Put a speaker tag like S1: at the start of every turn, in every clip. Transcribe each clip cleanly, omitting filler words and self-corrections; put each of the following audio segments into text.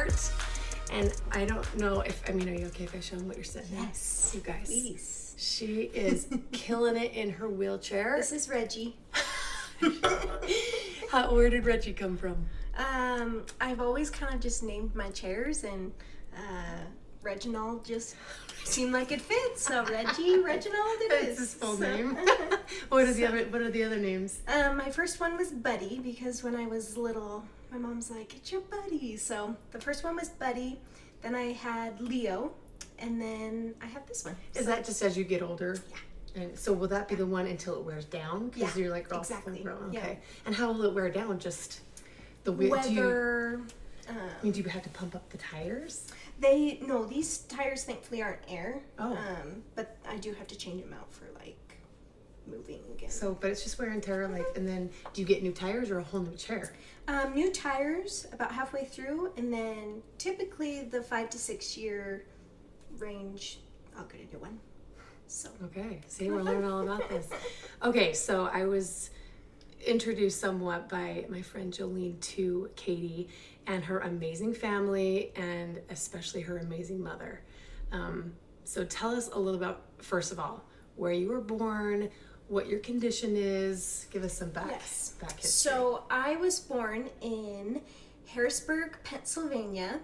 S1: Mart. And I don't know if, are you okay if I show them what you're sitting in?
S2: Yes.
S1: You guys.
S2: Please.
S1: She is killing it in her wheelchair.
S2: This is Reggie.
S1: Where did Reggie come from?
S2: I've always kind of just named my chairs, and Reginald just seemed like it fit. So Reginald it is.
S1: That's his full name. What are the other names?
S2: My first one was Buddy, because when I was little, my mom's like, "It's your Buddy." So the first one was Buddy. Then I had Leo, and then I have this one.
S1: Is that just as you get older?
S2: Yeah.
S1: And so will that be the one until it wears down? Because you're like,
S2: exactly.
S1: Okay.
S2: Yeah.
S1: And how will it wear down? Just the wheel?
S2: Whether.
S1: Do you have to pump up the tires?
S2: No, these tires thankfully aren't air.
S1: Oh.
S2: But I do have to change them out for like moving again.
S1: So, but it's just wear and tear, and then do you get new tires or a whole new chair?
S2: New tires about halfway through, and then typically the 5 to 6 year range, I'll get a new one. So.
S1: Okay, see, we're learning all about this. Okay, so I was introduced somewhat by my friend Jolene to Katie and her amazing family, and especially her amazing mother. So tell us a little about, first of all, where you were born, what your condition is. Give us some back history.
S2: So I was born in Harrisburg, Pennsylvania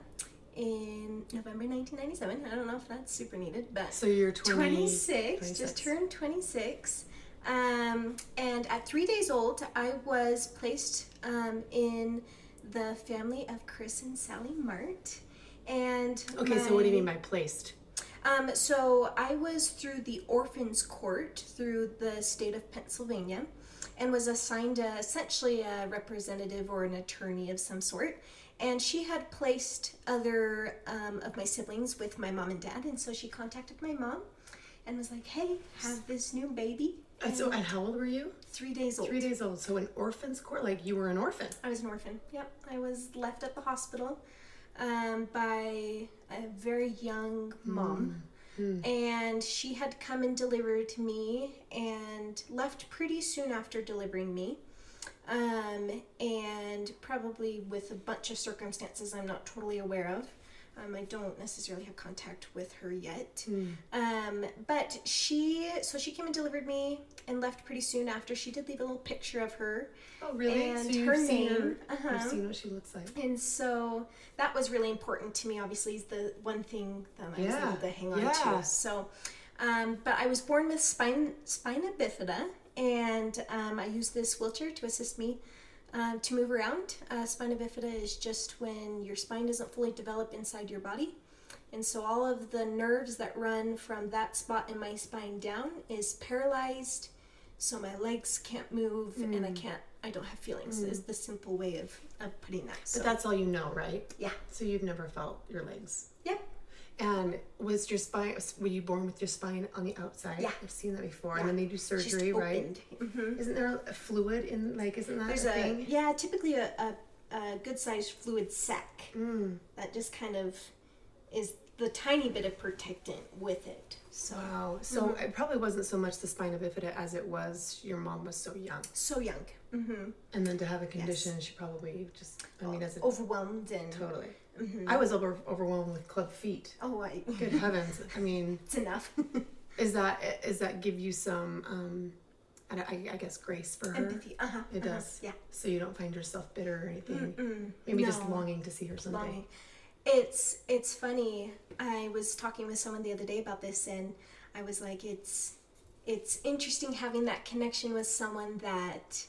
S2: in November 1997. I don't know if that's super needed, but
S1: so you're
S2: 26, just turned 26. And at 3 days old, I was placed in the family of Chris and Sally Mart. And
S1: okay, so what do you mean by placed?
S2: So I was through the Orphans Court through the state of Pennsylvania, and was assigned essentially a representative or an attorney of some sort. And she had placed other of my siblings with my mom and dad, and so she contacted my mom and was like, "Hey, have this new baby."
S1: And how old were you?
S2: 3 days old.
S1: 3 days old. So an orphan's court, like you were an orphan.
S2: I was an orphan. Yep. I was left at the hospital by a very young mom. And she had come and delivered me and left pretty soon after delivering me. And probably with a bunch of circumstances I'm not totally aware of. I don't necessarily have contact with her yet. But she came and delivered me and left pretty soon after. She did leave a little picture of her.
S1: Oh, really?
S2: And
S1: so
S2: her name.
S1: You've seen what she looks like.
S2: And so that was really important to me, obviously, is the one thing that I was able to hang on to. So, but I was born with Spina Bifida, and I used this wheelchair to assist me to move around. Spina Bifida is just when your spine doesn't fully develop inside your body. And so all of the nerves that run from that spot in my spine down is paralyzed. So my legs can't move and I don't have feelings is the simple way of putting that. So.
S1: But that's all you know, right?
S2: Yeah.
S1: So you've never felt your legs?
S2: Yep.
S1: And were you born with your spine on the outside?
S2: Yeah.
S1: I've seen that before. Yeah. And then they do surgery,
S2: just
S1: right?
S2: Mm-hmm.
S1: Isn't there a fluid isn't that
S2: There's
S1: a thing?
S2: Yeah, typically a good sized fluid sac that just kind of is the tiny bit of protectant with it. So.
S1: Wow. So it probably wasn't so much the spina bifida as it was your mom was so young.
S2: So young. Mm-hmm.
S1: And then to have a condition, she probably just, as a...
S2: Overwhelmed and...
S1: Totally. Mm-hmm. I was overwhelmed with club feet.
S2: Oh,
S1: Good heavens.
S2: It's enough.
S1: Is that give you some, I guess, grace for her?
S2: Empathy.
S1: It does?
S2: Yeah.
S1: So you don't find yourself bitter or anything? Maybe just longing to see her someday.
S2: Longing. It's funny. I was talking with someone the other day about this, and I was like, it's interesting having that connection with someone that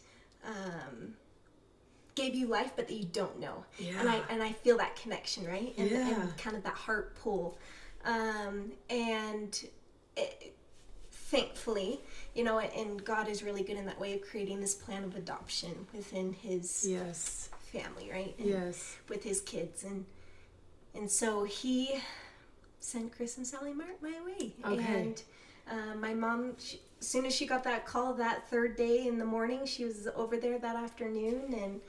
S2: gave you life, but that you don't know. Yeah. And I feel that connection, right? And, and kind of that heart pull. Thankfully, and God is really good in that way of creating this plan of adoption within His family, right? And with His kids, and so He sent Chris and Sally Mart my way. Okay. And my mom, as soon as she got that call that third day in the morning, she was over there that afternoon, and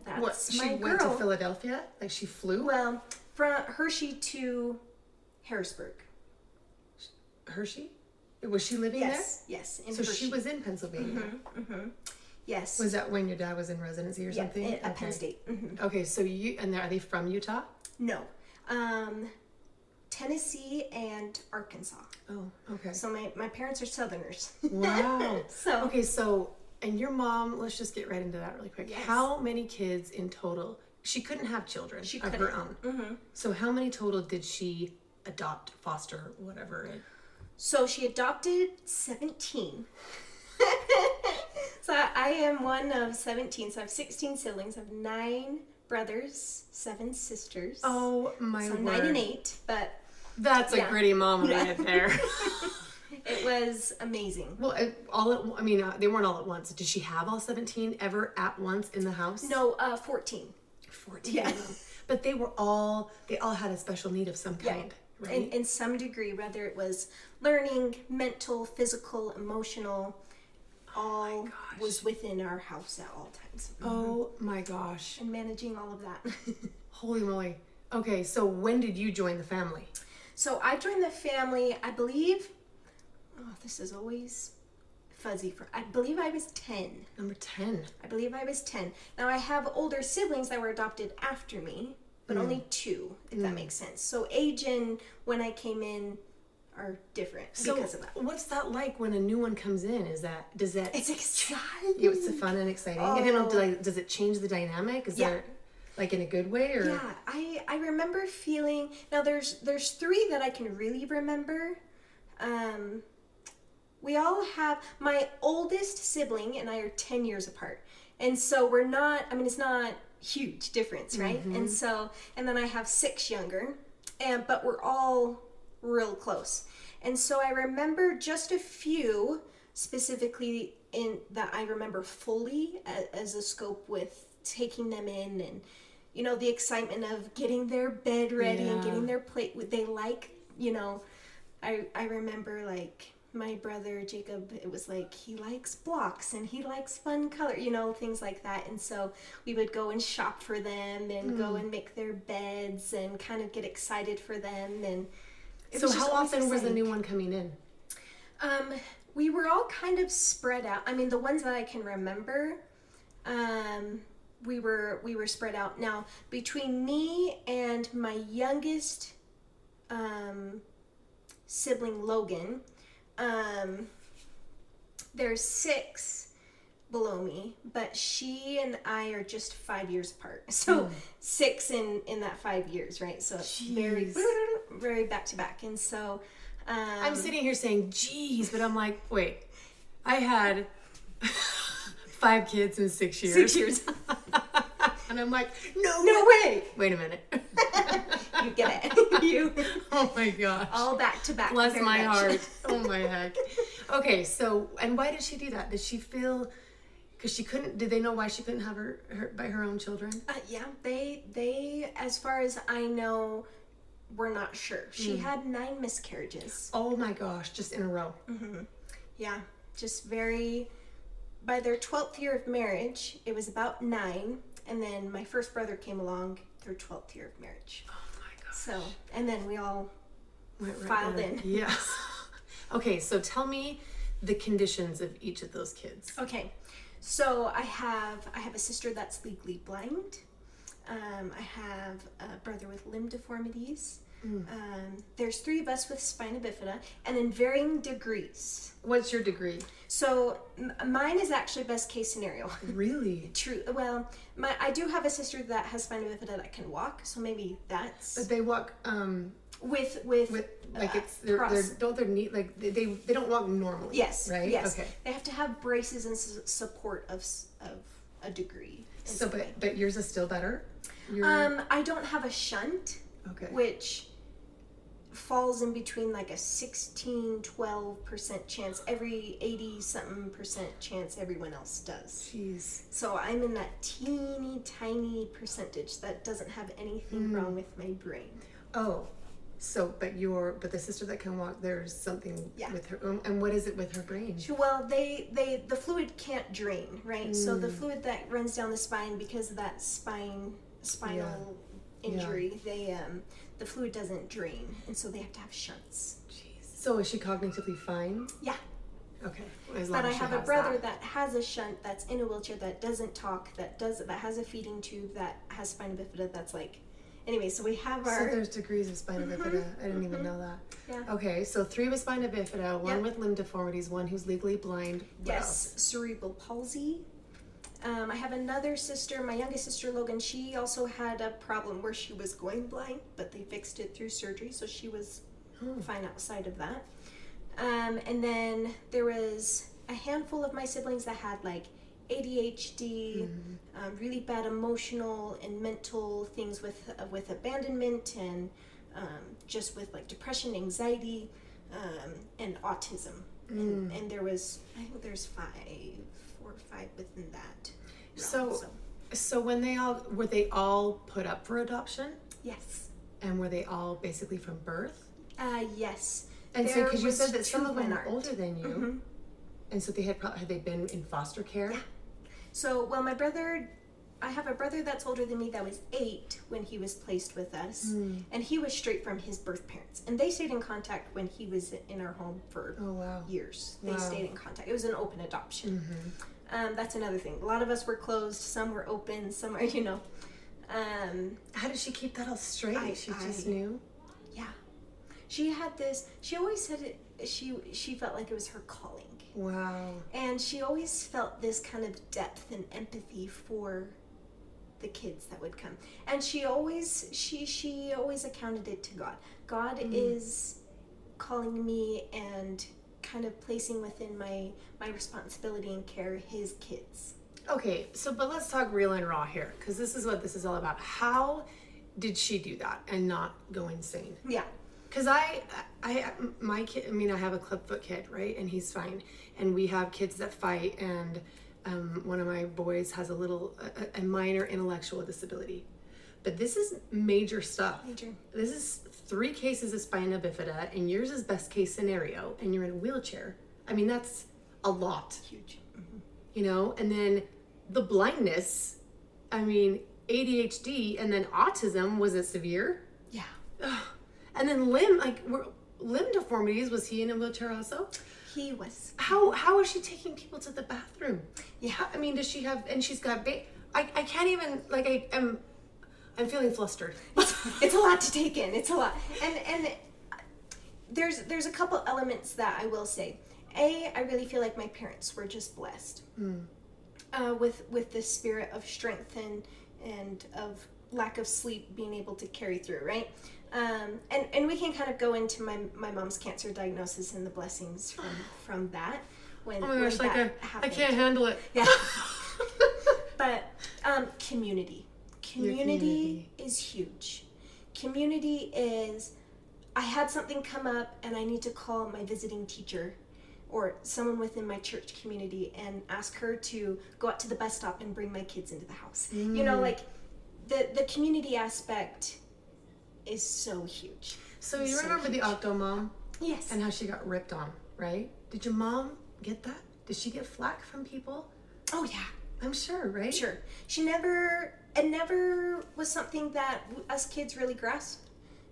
S2: that's my girl.
S1: She went to Philadelphia? Like she flew?
S2: Well, from Hershey to Harrisburg.
S1: Hershey? Was she living there?
S2: Yes.
S1: So Hershey. She was in Pennsylvania?
S2: Mm-hmm. Yes.
S1: Was that when your dad was in residency or something?
S2: At Penn State. Mm-hmm.
S1: Okay, so are they from Utah?
S2: No. Tennessee and Arkansas.
S1: Oh, okay.
S2: So my parents are Southerners.
S1: Wow.
S2: So
S1: okay, so and your mom, let's just get right into that really quick.
S2: Yes.
S1: How many kids in total? She couldn't have children of her own.
S2: Mm-hmm.
S1: So how many total did she adopt, foster, whatever?
S2: So she adopted 17. So I am one of 17. So I have 16 siblings. I have 9 brothers, 7 sisters.
S1: Oh my
S2: so
S1: word.
S2: 9 and 8, but
S1: that's a gritty mama right there.
S2: It was amazing.
S1: Well, they weren't all at once. Did she have all 17 ever at once in the house?
S2: No, 14.
S1: 14.
S2: Yeah.
S1: But they all had a special need of some kind, right?
S2: In some degree, whether it was learning, mental, physical, emotional, all was within our house at all times.
S1: Oh my gosh.
S2: And managing all of that.
S1: Holy moly. Okay, so when did you join the family?
S2: So I joined the family, I believe, this is always fuzzy. I believe I was 10.
S1: Number 10.
S2: I believe I was 10. Now I have older siblings that were adopted after me, but only 2, if that makes sense. So age and when I came in are different because of that.
S1: What's that like when a new one comes in? Does that
S2: It's exciting.
S1: It's fun and exciting.
S2: Oh.
S1: I don't know, does it change the dynamic? Is there like in a good way or?
S2: Yeah, I remember feeling. Now there's 3 that I can really remember. We all have, my oldest sibling and I are 10 years apart. And so we're not, it's not huge difference, right?
S1: Mm-hmm.
S2: And then I have 6 younger, but we're all real close. And so I remember just a few specifically that I remember fully as a scope with taking them in and, the excitement of getting their bed ready and getting their plate. They like, I remember like, my brother Jacob, it was like he likes blocks and he likes fun color, things like that. And so we would go and shop for them and go and make their beds and kind of get excited for them. And
S1: so how often was the new one coming in?
S2: We were all kind of spread out. The ones that I can remember, we were spread out. Now between me and my youngest sibling Logan, there's 6 below me, but she and I are just 5 years apart. So 6 in that 5 years, right? So it's very, very back to back. And so
S1: I'm sitting here saying, geez, but I'm like, wait, I had 5 kids in 6 years.
S2: 6 years.
S1: And I'm like,
S2: no way.
S1: Wait a minute.
S2: You get it.
S1: Oh my gosh.
S2: All back to back.
S1: Bless my heart. Oh my heck. Okay, so, and why did she do that? Did she feel, because she couldn't, did they know why she couldn't have her by her own children?
S2: Yeah, they, as far as I know, were not sure. She had 9 miscarriages.
S1: Oh my gosh, just in a row.
S2: Mm-hmm. Yeah, just by their 12th year of marriage, it was about 9, and then my first brother came along, their 12th year of marriage.
S1: Oh my gosh.
S2: So, and then we all
S1: went right
S2: filed in.
S1: Yes. Okay, so tell me the conditions of each of those kids.
S2: Okay, so I have a sister that's legally blind. I have a brother with limb deformities. There's 3 of us with spina bifida, and in varying degrees.
S1: What's your degree?
S2: So mine is actually best case scenario.
S1: Really?
S2: True. Well, I do have a sister that has spina bifida that can walk, so maybe that's.
S1: But they walk
S2: with
S1: like it's they're neat, like they don't walk normally.
S2: Yes.
S1: Right.
S2: Yes.
S1: Okay.
S2: They have to have braces and support of a degree.
S1: So, but yours is still better.
S2: I don't have a shunt.
S1: Okay.
S2: Which falls in between like a 12% chance. Every 80-something% chance everyone else does.
S1: Jeez.
S2: So I'm in that teeny tiny percentage that doesn't have anything wrong with my brain.
S1: Oh, so but the sister that can walk, there's something with her. And what is it with her brain?
S2: Well, the fluid can't drain, right? So the fluid that runs down the spine, because of that spinal injury, the fluid doesn't drain, and so they have to have shunts.
S1: Jeez. So is she cognitively fine?
S2: Yeah.
S1: Okay.
S2: But I have a brother that has a shunt, that's in a wheelchair, that doesn't talk, that has a feeding tube, that has spina bifida, that's like anyway, so we have our...
S1: So there's degrees of spina bifida. I didn't even know that.
S2: Yeah.
S1: Okay, so 3 with spina bifida, 1 with limb deformities, 1 who's legally blind. What else?
S2: Cerebral palsy. I have another sister, my youngest sister Logan. She also had a problem where she was going blind, but they fixed it through surgery, so she was fine outside of that. And then there was a handful of my siblings that had like ADHD, really bad emotional and mental things with abandonment and just with like depression, anxiety, and autism. And there was, I think there's 4 or 5 within that realm,
S1: so when were they all put up for adoption?
S2: Yes.
S1: And were they all basically from birth?
S2: Yes.
S1: And
S2: there
S1: so, because you said that
S2: was
S1: some of them
S2: two
S1: were older than you, and so they had they been in foster care?
S2: Yeah. So, well, I have a brother that's older than me that was 8 when he was placed with us, and he was straight from his birth parents, and they stayed in contact when he was in our home for years. They stayed in contact. It was an open adoption. That's another thing. A lot of us were closed, some were open, some are, you know.
S1: How did she keep that all straight? She just knew?
S2: Yeah. She had this, she always said it, she felt like it was her calling.
S1: Wow. And
S2: she always felt this kind of depth and empathy for the kids that would come. And she always accounted it to God. God is calling me and kind of placing within my responsibility and care his kids.
S1: Okay, so but let's talk real and raw here, because this is what this is all about. How did she do that and not go insane?
S2: Yeah.
S1: Because my kid, I mean, I have a clubfoot kid, right? And he's fine. And we have kids that fight, and one of my boys has a minor intellectual disability. But this is major stuff. Major. This is 3 cases of spina bifida, and yours is best case scenario, and you're in a wheelchair. I mean, that's a lot.
S2: Huge.
S1: You know, and then the blindness, I mean, ADHD, and then autism, was it severe?
S2: Yeah.
S1: Ugh. And then limb deformities, was he in a wheelchair also?
S2: He was.
S1: How is she taking people to the bathroom?
S2: Yeah.
S1: I mean, does she have, and she's got, I can't even, like, I'm feeling flustered.
S2: It's a lot to take in. It's a lot. And there's a couple elements that I will say. I really feel like my parents were just blessed with the spirit of strength and of lack of sleep being able to carry through, right? And we can kind of go into my mom's cancer diagnosis and the blessings from that. When,
S1: oh my gosh, like I can't handle it.
S2: Yeah. But community is huge. Community is, I had something come up and I need to call my visiting teacher or someone within my church community and ask her to go out to the bus stop and bring my kids into the house. You know, like the community aspect is so huge.
S1: So you remember the Octo Mom?
S2: Yes.
S1: And how she got ripped on, right? Did your mom get that? Did she get flack from people?
S2: Oh yeah.
S1: I'm sure, right?
S2: Sure. It never was something that us kids really grasped,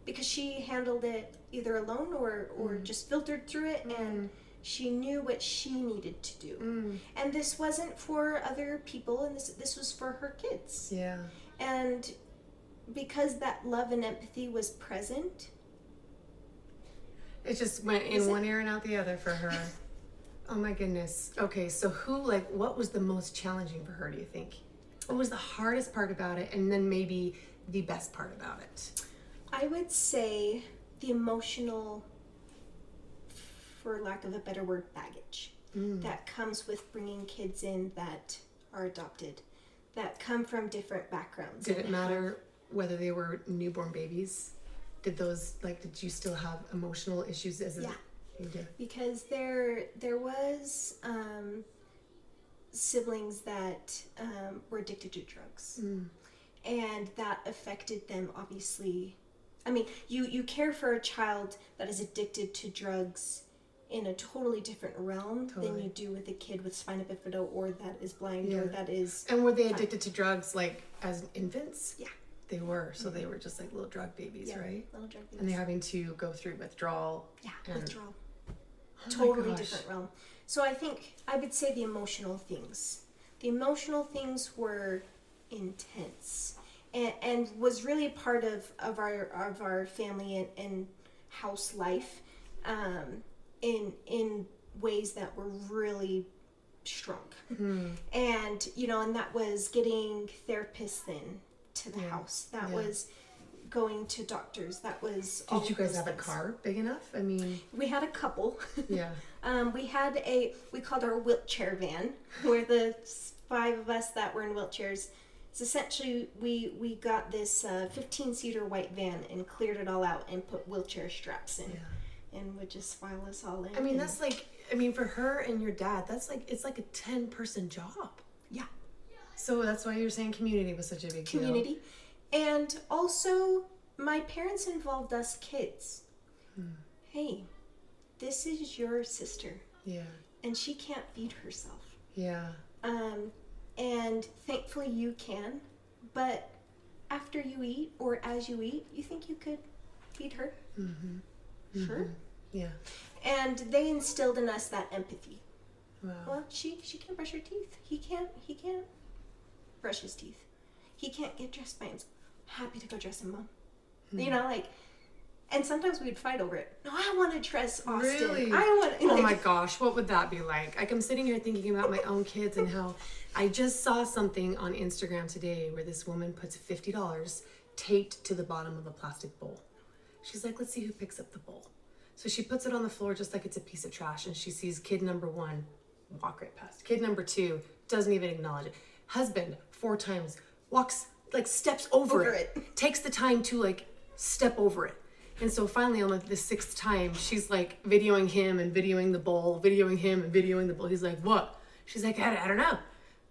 S2: because she handled it either alone or just filtered through it, and she knew what she needed to do. And this wasn't for other people, and this was for her kids.
S1: Yeah.
S2: And because that love and empathy was present,
S1: it just went in one ear and out the other for her. Oh my goodness. Okay, so what was the most challenging for her, do you think? What was the hardest part about it, and then maybe the best part about it?
S2: I would say the emotional, for lack of a better word, baggage that comes with bringing kids in that are adopted, that come from different backgrounds.
S1: Did it matter whether they were newborn babies? Did you still have emotional issues as
S2: yeah.
S1: You did?
S2: Because there was siblings that were addicted to drugs, and that affected them, obviously. I mean, you care for a child that is addicted to drugs in a totally different realm than you do with a kid with spina bifida or that is blind or that is...
S1: And were they addicted to drugs like as infants?
S2: Yeah.
S1: They were, so they were just like little drug babies, right?
S2: Little drug babies.
S1: And they're having to go through withdrawal.
S2: Yeah, withdrawal.
S1: Oh
S2: totally different realm. So I would say the emotional things. The emotional things were intense. and was really a part of our family and house life, in ways that were really strong. And and that was getting therapists in to the house. That was going to doctors. That was all.
S1: Did you guys have a car big enough? I mean,
S2: we had a couple.
S1: Yeah.
S2: We called our wheelchair van, where the 5 of us that were in wheelchairs. It's essentially we got this 15-seater white van and cleared it all out and put wheelchair straps in, and would just file us all in.
S1: I mean, that's like, for her and your dad, it's like a 10-person job.
S2: Yeah.
S1: So that's why you're saying community was such a big
S2: deal. And also, my parents involved us kids. Hey, this is your sister. Yeah. And she can't feed herself. Yeah. And thankfully you can, but after you eat or as you eat, you think you could feed her? Sure. Yeah. And they instilled in us that empathy. Wow. Well, she can't brush her teeth. He can't brush his teeth. He can't get dressed by himself. Happy to go dress him, Mom. And sometimes we'd fight over it. No, I want to dress Austin.
S1: Really? Oh my gosh, what would that be like? Like, I'm sitting here thinking about my own kids and how I just saw something on Instagram today where this woman puts $50 taped to the bottom of a plastic bowl. She's like, let's see who picks up the bowl. So she puts it on the floor just like it's a piece of trash, and she sees kid number 1 walk right past. Kid number 2 doesn't even acknowledge it. Husband 4 times walks, like, steps over it. Takes the time to, like, step over it. And so finally on, like, the 6th time, she's like videoing him and videoing the bowl, videoing him and videoing the bowl. He's like, what? She's like, I don't know.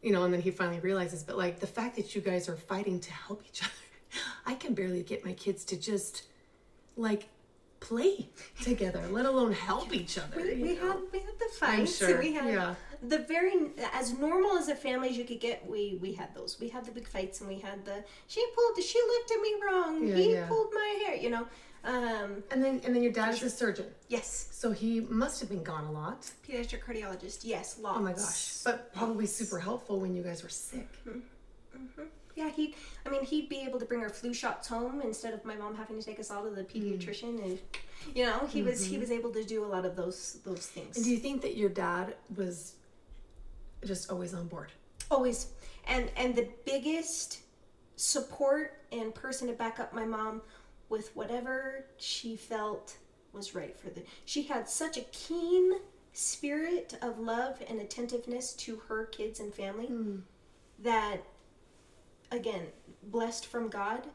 S1: And then he finally realizes, but like the fact that you guys are fighting to help each other, I can barely get my kids to just like play together, let alone help each other.
S2: We had the fights.
S1: I'm sure.
S2: We had the very, as normal as a family as you could get, we had those. We had the big fights, and we had she looked at me wrong. He pulled my hair,
S1: And then your dad's a surgeon.
S2: Yes.
S1: So he must have been gone a lot.
S2: Pediatric cardiologist. Yes, lots.
S1: Oh my gosh. But probably super helpful when you guys were sick.
S2: Yeah, he'd be able to bring our flu shots home instead of my mom having to take us all to the pediatrician, and he was able to do a lot of those things.
S1: And do you think that your dad was just always on board? Always.
S2: And the biggest support and person to back up my mom with whatever she felt was right for she had such a keen spirit of love and attentiveness to her kids and family that, again, blessed from God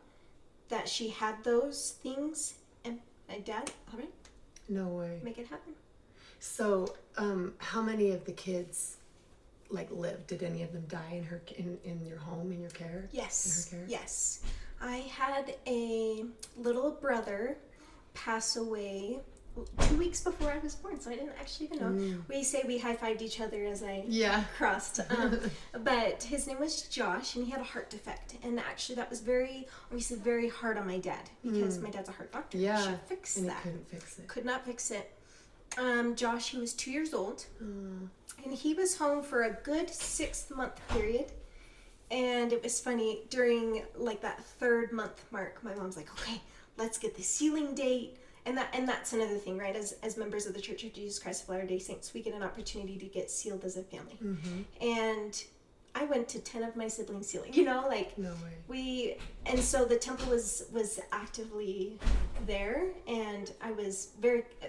S2: that she had those things. And my dad, all right,
S1: no way,
S2: make it happen.
S1: So how many of the kids lived? Did any of them die in your home, in your care?
S2: Yes.
S1: In her care?
S2: Yes. I had a little brother pass away 2 weeks before I was born, so I didn't actually even know. We say we high-fived each other as I crossed. But his name was Josh, and he had a heart defect. And actually that was very hard on my dad, because my dad's a heart doctor.
S1: Yeah.
S2: Should fix
S1: and
S2: that.
S1: He couldn't fix it.
S2: Could not fix it. Josh, he was 2 years old. And he was home for a good 6-month period. And it was funny, during that 3rd month mark, my mom's like, okay, let's get the sealing date. And that's another thing, right? As members of the Church of Jesus Christ of Latter-day Saints, we get an opportunity to get sealed as a family. And I went to 10 of my siblings sealing, no way. And so the temple was actively there, and I was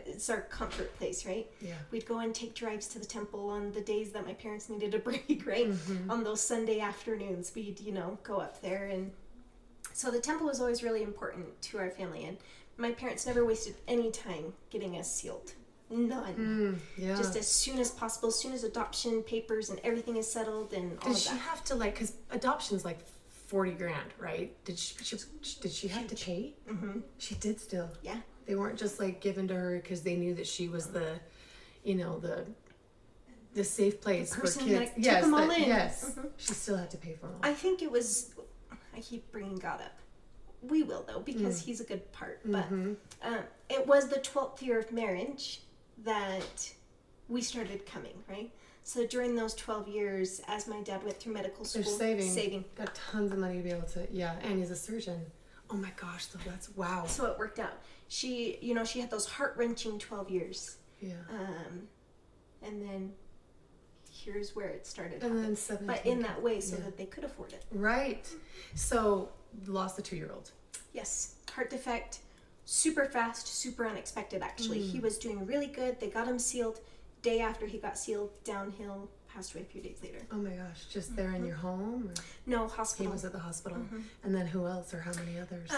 S2: it's our comfort place, right? Yeah. We'd go and take drives to the temple on the days that my parents needed a break, right? On those Sunday afternoons, we'd, go up there. And so the temple was always really important to our family, and my parents never wasted any time getting us sealed. None. Just as soon as possible, as soon as adoption papers and everything is settled and all of that.
S1: Did she have to because adoption's $40,000, right? Did she have to pay? She did still.
S2: Yeah.
S1: They weren't just given to her because they knew that she was the safe place for kids.
S2: That took them all in.
S1: Yes. She still had to pay for them.
S2: I think it was. I keep bringing God up. We will though, because he's a good part. But it was the 12th year of marriage that we started coming, right? So during those 12 years, as my dad went through medical school, saving.
S1: Got tons of money to be able to, and he's a surgeon. Oh my gosh, so that's wow.
S2: So it worked out. She had those heart-wrenching 12 years. Yeah. And then here's where it started.
S1: And then 17.
S2: But in that way, so that they could afford it.
S1: Right. So lost the 2-year-old.
S2: Yes. Heart defect, super fast, super unexpected actually. He was doing really good. They got him sealed. Day after he got sealed, downhill, passed away a few days later.
S1: Oh my gosh, just there in your home? Or?
S2: No, hospital.
S1: He was at the hospital. And then who else, or how many others?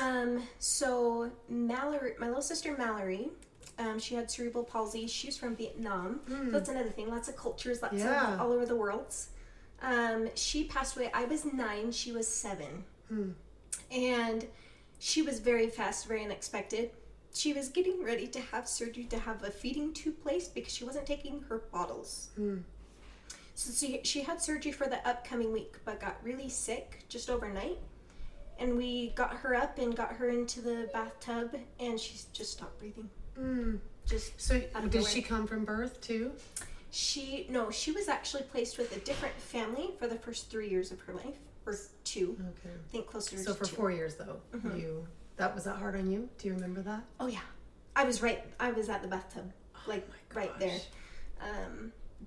S2: So Mallory, my little sister Mallory, she had cerebral palsy. She's from Vietnam. So that's another thing. Lots of cultures, lots of all over the world. She passed away. I was 9. She was 7. And she was very fast, very unexpected. She was getting ready to have surgery to have a feeding tube placed because she wasn't taking her bottles. So she had surgery for the upcoming week, but got really sick just overnight. And we got her up and got her into the bathtub, and she just stopped breathing.
S1: So did she come from birth too?
S2: She was actually placed with a different family for the first 3 years of her life, or 2.
S1: Okay.
S2: I think closer to 2.
S1: So for 4 years though, was that hard on you? Do you remember that?
S2: Oh yeah, I was at the bathtub, right there.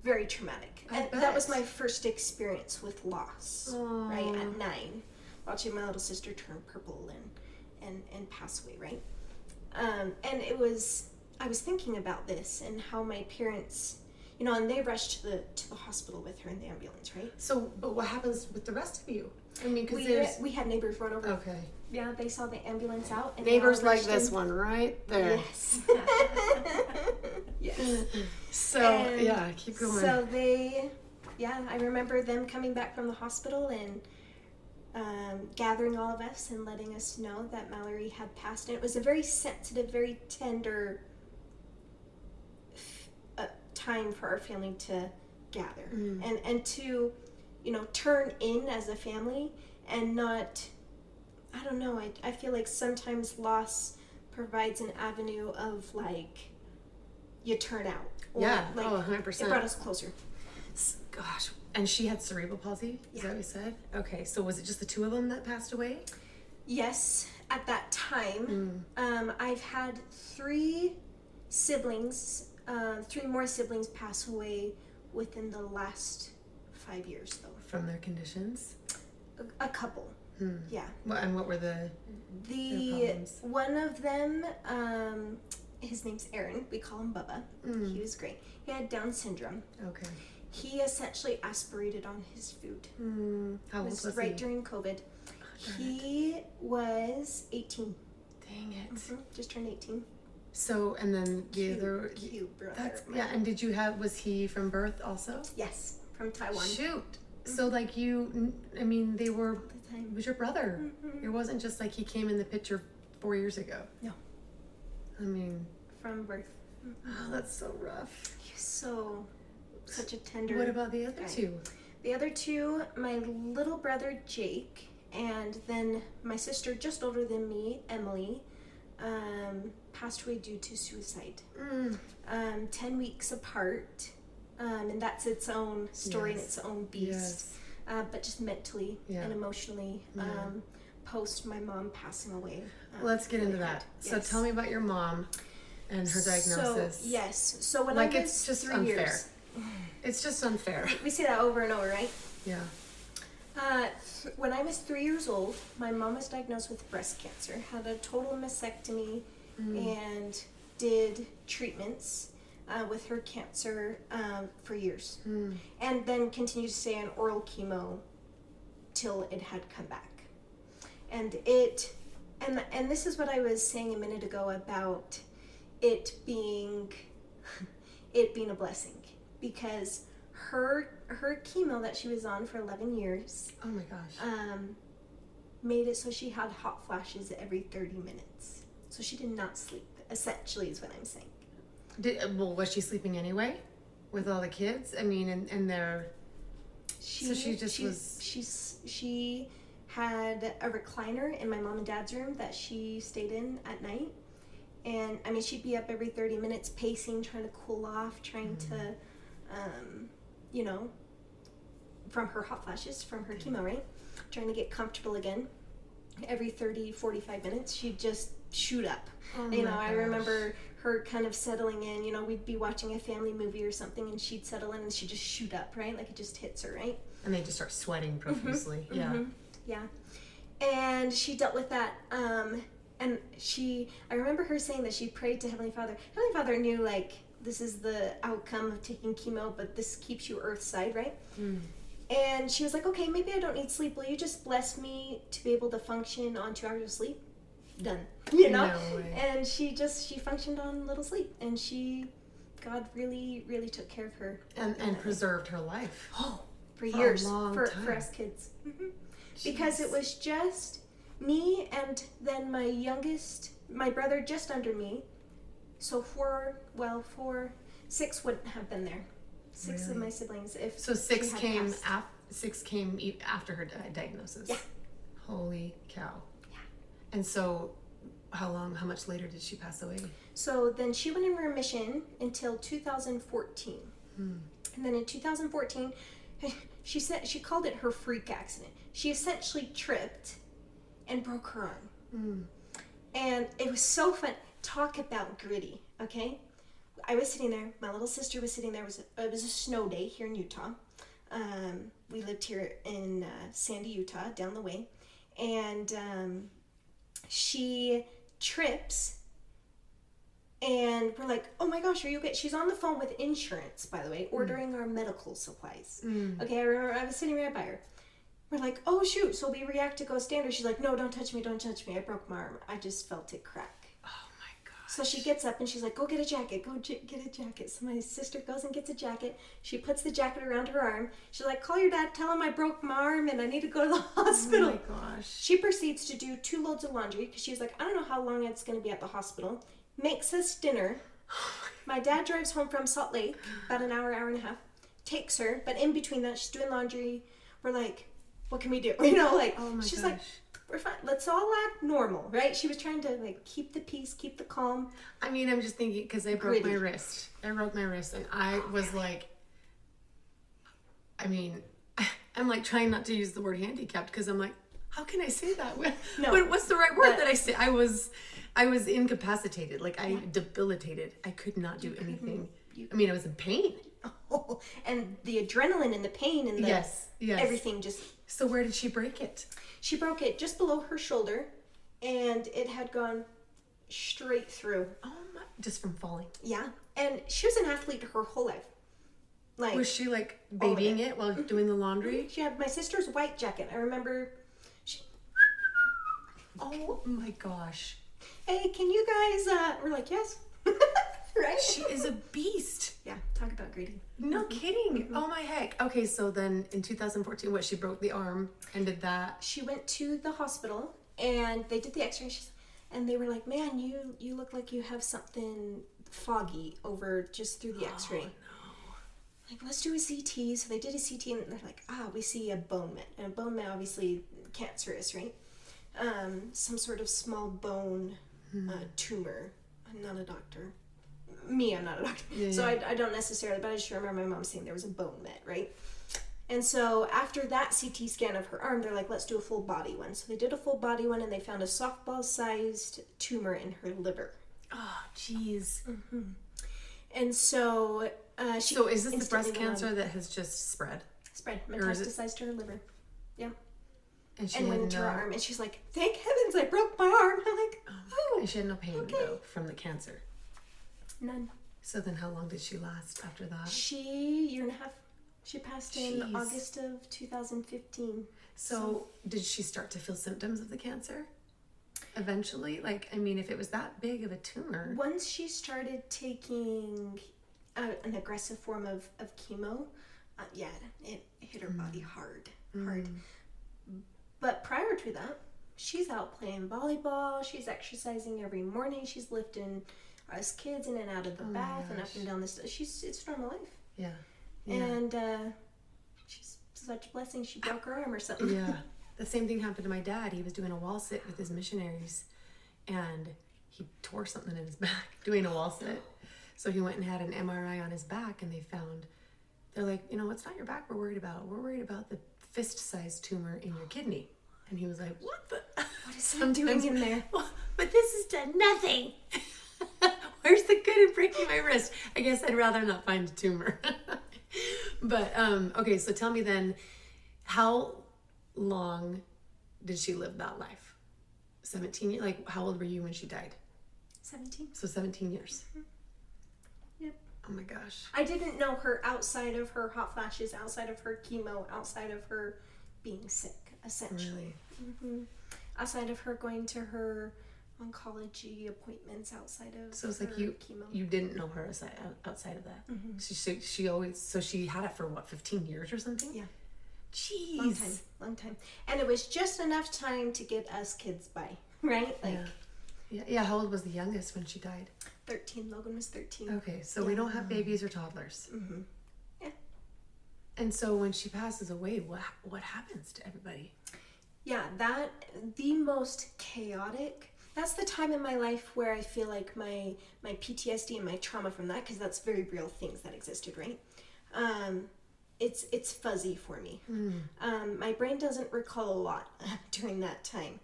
S2: Very traumatic. And that was my first experience with loss, right, at 9, watching my little sister turn purple and pass away, right? And I was thinking about this and how my parents, and they rushed to the hospital with her in the ambulance, right?
S1: So, but what happens with the rest of you? I mean, because
S2: we had neighbors run over.
S1: Okay.
S2: Yeah, they saw the ambulance out. And
S1: neighbors like this one right there.
S2: Yes. Yes.
S1: So, keep going.
S2: So I remember them coming back from the hospital and gathering all of us and letting us know that Mallory had passed. And it was a very sensitive, very tender time for our family to gather and to, turn in as a family and not, I don't know, I feel like sometimes loss provides an avenue of you turn out. Or
S1: 100%.
S2: It brought us closer.
S1: Gosh, and she had cerebral palsy? Is that what you said? Okay, so was it just the 2 of them that passed away?
S2: Yes, at that time. I've had 3 siblings, 3 more siblings pass away within the last 5 years, though.
S1: From their conditions?
S2: A couple. Yeah.
S1: And what were their problems?
S2: One of them, his name's Aaron. We call him Bubba. He was great. He had Down syndrome. Okay. He essentially aspirated on his food.
S1: How old was he?
S2: Right during COVID. He was 18.
S1: Dang it.
S2: Just turned 18.
S1: So, and then the other...
S2: Cute brother.
S1: And was he from birth also?
S2: Yes, from Taiwan.
S1: Shoot. So, they were... All the time. It was your brother. It wasn't just he came in the picture 4 years ago. No.
S2: From birth.
S1: Oh, that's so rough.
S2: He's such a tender...
S1: What about the other 2?
S2: The other 2, my little brother Jake, and then my sister, just older than me, Emily, passed away due to suicide. 10 weeks apart, and that's its own story and its own beast. But just mentally and emotionally, post my mom passing away.
S1: Let's get into that. Yes. So tell me about your mom and her diagnosis.
S2: So when I was
S1: it's just
S2: 3
S1: unfair.
S2: years.
S1: It's just unfair.
S2: We say that over and over, right?
S1: Yeah.
S2: When I was 3 years old, my mom was diagnosed with breast cancer, had a total mastectomy, and did treatments with her cancer for years. And then continued to stay on oral chemo till it had come back. And this is what I was saying a minute ago about it being a blessing, because her chemo that she was on for 11 years.
S1: Oh my gosh.
S2: Made it so she had hot flashes every 30 minutes. So she did not sleep, essentially, is what I'm saying.
S1: Was she sleeping anyway with all the kids? And their...
S2: She had a recliner in my mom and dad's room that she stayed in at night. And, she'd be up every 30 minutes pacing, trying to cool off, trying to you know, from her hot flashes, from her chemo, right? Trying to get comfortable again. Every 30, 45 minutes, she'd just shoot up.
S1: Oh
S2: you know,
S1: my
S2: I
S1: gosh.
S2: remember her kind of settling in. You know, we'd be watching a family movie or something, and she'd settle in, and she'd just shoot up, right? Like it just hits her, right?
S1: And they just start sweating profusely.
S2: Mm-hmm.
S1: Yeah.
S2: Mm-hmm. Yeah. And she dealt with that. And I remember her saying that she prayed to Heavenly Father. Heavenly Father knew, like, this is the outcome of taking chemo, but this keeps you earthside, right?
S1: Mm.
S2: And she was like, okay, maybe I don't need sleep. Will you just bless me to be able to function on 2 hours of sleep? Done. You know?
S1: No way.
S2: And she functioned on little sleep. And God really, really took care of her.
S1: And preserved her life.
S2: Oh, for years.
S1: A long
S2: for
S1: time.
S2: us kids. Mm-hmm. Because it was just me and then my brother just under me. So 6 wouldn't have been there. 6
S1: Really?
S2: of my siblings.
S1: So 6
S2: she had
S1: came
S2: passed.
S1: 6 came after her diagnosis.
S2: Yeah.
S1: Holy cow.
S2: Yeah.
S1: And so how much later did she pass away?
S2: So then she went in remission until 2014. And then in 2014, she called it her freak accident. She essentially tripped and broke her arm. And it was so fun. Talk about gritty, okay? I was sitting there. My little sister was sitting there. It was a snow day here in Utah. We lived here in Sandy, Utah, down the way. And she trips. And we're like, oh my gosh, are you okay? She's on the phone with insurance, by the way, ordering our medical supplies. Okay, I remember I was sitting right by her. We're like, oh shoot, so we react to go standard. She's like, no, don't touch me. I broke my arm. I just felt it crack.
S1: Oh my gosh.
S2: So she gets up and she's like, go get a jacket. Get a jacket. So my sister goes and gets a jacket. She puts the jacket around her arm. She's like, call your dad, tell him I broke my arm and I need to go to the hospital.
S1: Oh my gosh.
S2: She proceeds to do 2 loads of laundry because she's like, I don't know how long it's going to be at the hospital. Makes us dinner. My dad drives home from Salt Lake, about an hour and a half. Takes her, but in between that, she's doing laundry. We're like, what can we do? You know, like,
S1: Oh my
S2: she's
S1: gosh.
S2: like, we're fine. Let's all act normal, right? She was trying to, like, keep the peace, keep the calm.
S1: I mean, I'm just thinking, because I broke my wrist. And I was like, I mean, I'm like trying not to use the word handicapped because I'm like, how can I say that?
S2: No.
S1: What's the right word that I say? I was incapacitated, like debilitated. I could not do anything. I mean, I was in pain.
S2: Oh, and the adrenaline and the pain and the
S1: Yes.
S2: everything just...
S1: So where did she break it?
S2: She broke it just below her shoulder, and it had gone straight through.
S1: Oh my! Just from falling.
S2: Yeah, and she was an athlete her whole life. Like,
S1: Was she like babying it while doing the laundry?
S2: she had my sister's white jacket. I remember.
S1: Oh my gosh!
S2: Hey, can you guys? We're like, yes. Right?
S1: She is a beast.
S2: Yeah, talk about greedy.
S1: No kidding. Oh my heck. Okay, so then in 2014, she broke the arm and did that.
S2: She went to the hospital and they did the x-rays and they were like, man, you look like you have something foggy over just through the x-ray.
S1: No.
S2: Like, let's do a CT. So they did a CT and they're like, we see a bone met. And a bone met, obviously cancerous, right? Some sort of small bone tumor. I'm not a doctor. I'm not a doctor. Yeah, so I don't necessarily, but I just remember my mom saying there was a bone met, right? And so after that CT scan of her arm, they're like, let's do a full body one. So they did a full body one and they found a softball-sized tumor in her liver.
S1: Oh, jeez.
S2: Mm-hmm. And so
S1: So is this the breast cancer that has just spread?
S2: Spread, metastasized to her liver. Yeah.
S1: And
S2: went into her arm. And she's like, thank heavens I broke my arm. I'm like, oh.
S1: And she had no pain though from the cancer.
S2: None.
S1: So then how long did she last after that?
S2: Year and a half. She passed in August of 2015.
S1: So did she start to feel symptoms of the cancer? Eventually? Like, I mean, if it was that big of a tumor.
S2: Once she started taking an aggressive form of chemo, it hit her body hard. But prior to that, she's out playing volleyball. She's exercising every morning. She's lifting us kids in and out of the bath and up and down this. It's normal life.
S1: Yeah.
S2: And she's such a blessing. She broke her arm or something.
S1: Yeah. The same thing happened to my dad. He was doing a wall sit with his missionaries and he tore something in his back doing a wall sit. So he went and had an MRI on his back and they found they're like, it's not your back we're worried about. We're worried about the fist-sized tumor in your kidney. And he was like, what the?
S2: What is that doing in there?
S1: But this has done nothing. Where's the good in breaking my wrist? I guess I'd rather not find a tumor. But, okay, so tell me then, how long did she live that life? 17 years? Like, how old were you when she died?
S2: 17.
S1: So 17 years.
S2: Mm-hmm. Yep.
S1: Oh my gosh.
S2: I didn't know her outside of her hot flashes, outside of her chemo, outside of her being sick, essentially.
S1: Really?
S2: Mm-hmm. Outside of her going to her oncology appointments, outside of
S1: so it's
S2: her
S1: like you
S2: chemo.
S1: You didn't know her outside of that.
S2: Mm-hmm.
S1: She had it for what, 15 years or something?
S2: Yeah.
S1: Jeez.
S2: Long time. And it was just enough time to get us kids by, right? Like,
S1: yeah. How old was the youngest when she died?
S2: 13. Logan was 13.
S1: Okay, so we don't have babies or toddlers.
S2: Mm-hmm. Yeah.
S1: And so when she passes away, what happens to everybody?
S2: Yeah, the most chaotic. That's the time in my life where I feel like my PTSD and my trauma from that, because that's very real things that existed, right? It's fuzzy for me. My brain doesn't recall a lot during that time,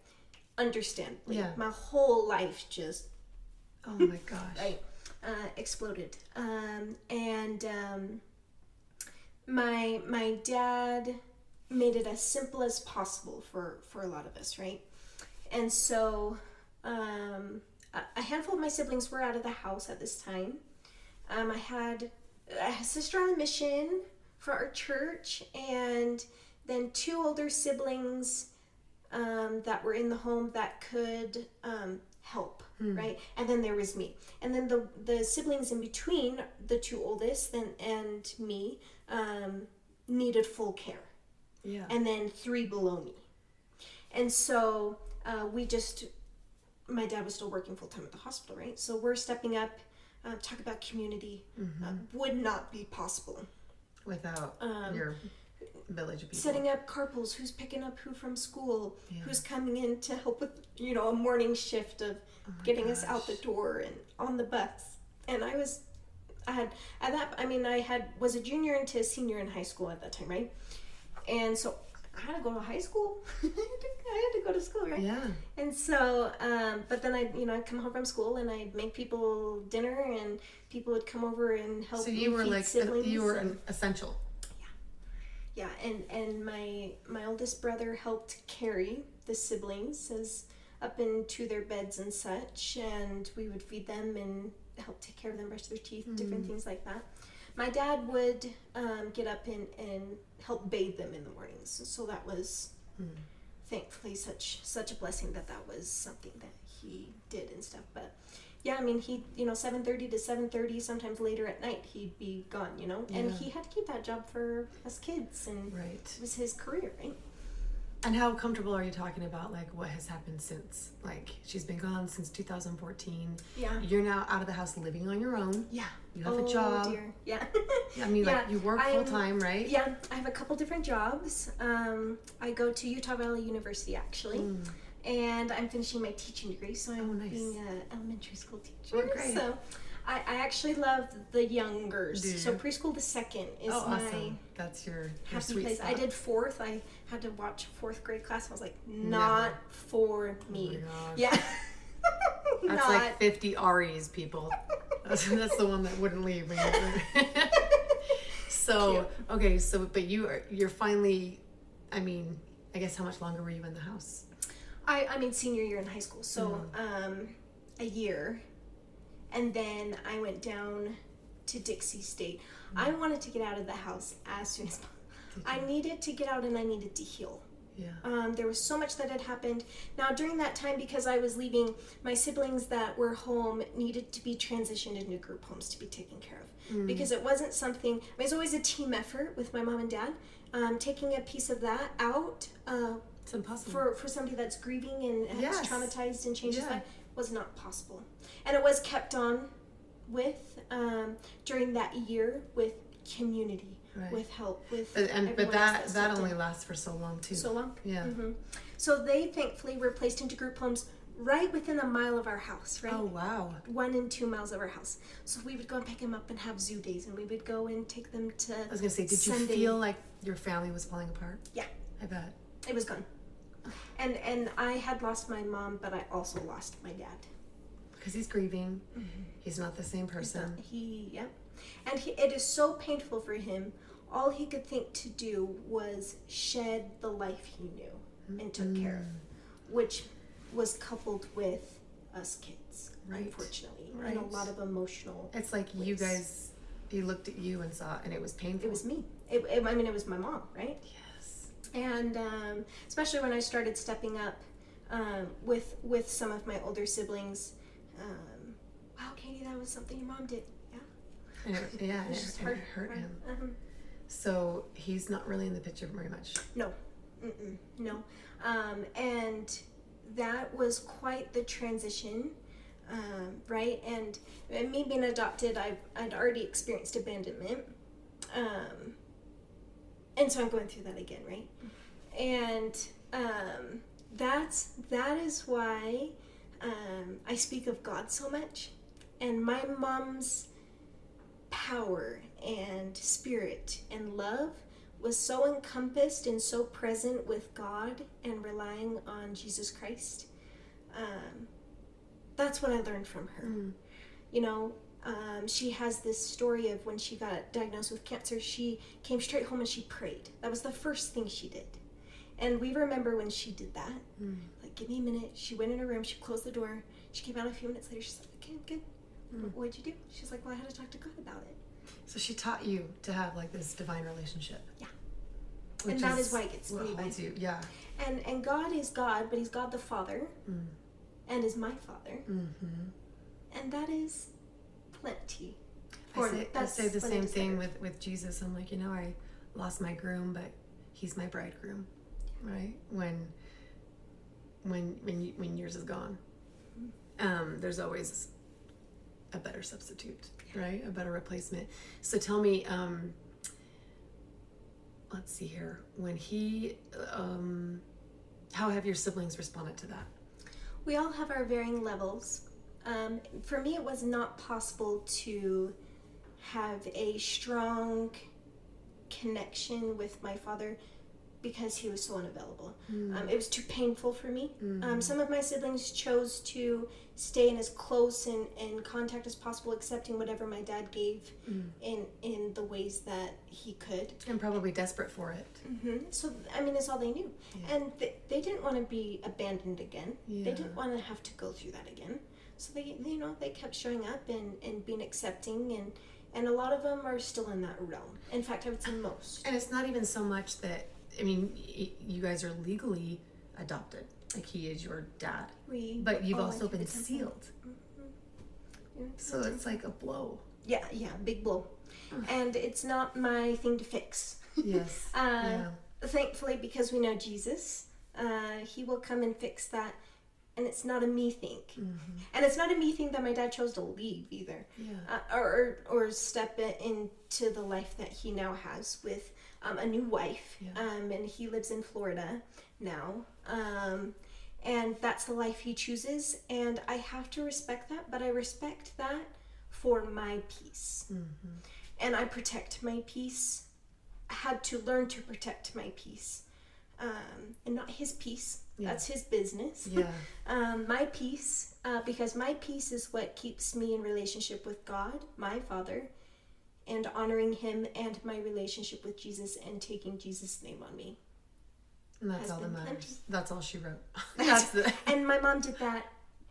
S2: understandably.
S1: Yeah.
S2: My whole life just
S1: Oh my gosh.
S2: right, exploded. My dad made it as simple as possible for a lot of us, right? And so a handful of my siblings were out of the house at this time. I had a sister on a mission for our church, and then 2 older siblings that were in the home that could help, right? And then there was me. And then the siblings in between, the 2 oldest and me, needed full care.
S1: Yeah.
S2: And then 3 below me. And so my dad was still working full time at the hospital, right? So we're stepping up, talk about community, would not be possible
S1: without your village of people.
S2: Setting up carpools, who's picking up who from school, who's coming in to help with, a morning shift of getting us out the door and on the bus. And I was a junior into a senior in high school at that time, right? And so I had to go to high school. I had to go to school, right?
S1: Yeah.
S2: And so, but then I'd come home from school and I'd make people dinner, and people would come over and help.
S1: So you were like,
S2: siblings.
S1: you were an essential.
S2: Yeah, and my oldest brother helped carry the siblings up into their beds and such, and we would feed them and help take care of them, brush their teeth, different things like that. My dad would get up and help bathe them in the mornings, so that was thankfully such a blessing that was something that he did and stuff. But yeah, he 7:30 to 7:30, sometimes later at night he'd be gone, and he had to keep that job for us kids, and it was his career, right?
S1: And how comfortable are you talking about, like, what has happened since, like, she's been gone since 2014?
S2: Yeah.
S1: You're now out of the house living on your own.
S2: Yeah.
S1: You have a job.
S2: Dear. Yeah.
S1: Like, you work full time, right?
S2: Yeah, I have a couple different jobs. I go to Utah Valley University, actually. And I'm finishing my teaching degree, so I'm being an elementary school teacher.
S1: Oh, great.
S2: So I actually love the youngers. So preschool to second is
S1: awesome. That's your
S2: happy
S1: sweet
S2: place.
S1: spot.
S2: I did 4th. I had to watch 4th grade class. I was like, not for me.
S1: Oh my gosh.
S2: Yeah.
S1: That's like 50 REs, people. That's the one that wouldn't leave. So, okay, but you're finally, I guess how much longer were you in the house?
S2: Senior year in high school. So, a year. And then I went down to Dixie State. I wanted to get out of the house as soon as possible. I needed to get out and I needed to heal. Yeah. There was so much that had happened. Now, during that time, because I was leaving, my siblings that were home needed to be transitioned into group homes to be taken care of. Because it wasn't something, it was always a team effort with my mom and dad. Taking a piece of that out
S1: it's impossible.
S2: For somebody that's grieving and has traumatized and changed his life was not possible. And it was kept on with during that year with community, with help, with
S1: but that only lasts for so long too.
S2: So long.
S1: Yeah.
S2: So they thankfully were placed into group homes right within a mile of our house, right?
S1: Oh, wow.
S2: 1 and 2 miles of our house. So we would go and pick him up and have zoo days, and we would go and take them to
S1: I was going to say, did
S2: Sunday.
S1: you feel like your family was falling apart?
S2: Yeah.
S1: I bet.
S2: It was gone. And I had lost my mom, but I also lost my dad.
S1: Because he's grieving. Mm-hmm. He's not the same person.
S2: Yep. And it is so painful for him. All he could think to do was shed the life he knew and took care of, which was coupled with us kids, unfortunately, and a lot of emotional.
S1: It's like ways. You guys, he looked at you and saw, and it was painful.
S2: It was me. I mean, it was my mom, right?
S1: Yes.
S2: And especially when I started stepping up with some of my older siblings. Wow, Katie, that was something your mom did.
S1: Yeah. It hurt him.
S2: Uh-huh.
S1: So he's not really in the picture very much.
S2: No. No. And that was quite the transition, right? And me being adopted, I'd already experienced abandonment. And so I'm going through that again, right? And that is why I speak of God so much. And my mom's power and spirit and love was so encompassed and so present with God and relying on Jesus Christ. That's what I learned from her. You know, she has this story of when she got diagnosed with cancer, she came straight home and she prayed. That was the first thing she did. And we remember when she did that. Like, give me a minute. She went in her room, she closed the door, she came out a few minutes later, she's like, okay, I'm good. What'd you do? She's like, well, I had to talk to God about it.
S1: So she taught you to have like this divine relationship.
S2: Yeah. And that is why it gets me back.
S1: Yeah.
S2: And God is God, but he's God the Father and is my Father. And that is plenty.
S1: I say the same thing with Jesus. I'm like, I lost my groom, but he's my bridegroom, right? When yours is gone, there's always a better substitute, right? A better replacement. So tell me, let's see here. When he, how have your siblings responded to that?
S2: We all have our varying levels. For me, it was not possible to have a strong connection with my father because he was so unavailable. It was too painful for me. Some of my siblings chose to stay in as close and contact as possible, accepting whatever my dad gave in the ways that he could.
S1: And probably desperate for it.
S2: So, I mean, it's all they knew. Yeah. And they didn't want to be abandoned again. Yeah. They didn't want to have to go through that again. So they kept showing up and being accepting, and a lot of them are still in that realm. In fact, I would say most.
S1: And it's not even so much that, I mean, you guys are legally adopted. Like, he is your dad. But you've also been sealed. Yeah, so it's like a blow.
S2: Yeah, big blow. And it's not my thing to fix.
S1: Yes.
S2: Thankfully, because we know Jesus, he will come and fix that. And it's not a me thing. And it's not a me thing that my dad chose to leave either. Yeah. Or step into the life that he now has with a new wife. Yeah. And he lives in Florida now. And that's the life he chooses. And I have to respect that, but I respect that for my peace. And I protect my peace. I had to learn to protect my peace. And not his peace. Yeah. That's his business. Yeah. My peace, because my peace is what keeps me in relationship with God, my Father, and honoring him and my relationship with Jesus and taking Jesus' name on me.
S1: And that's all that matters. Plenty. That's all she wrote.
S2: And my mom did that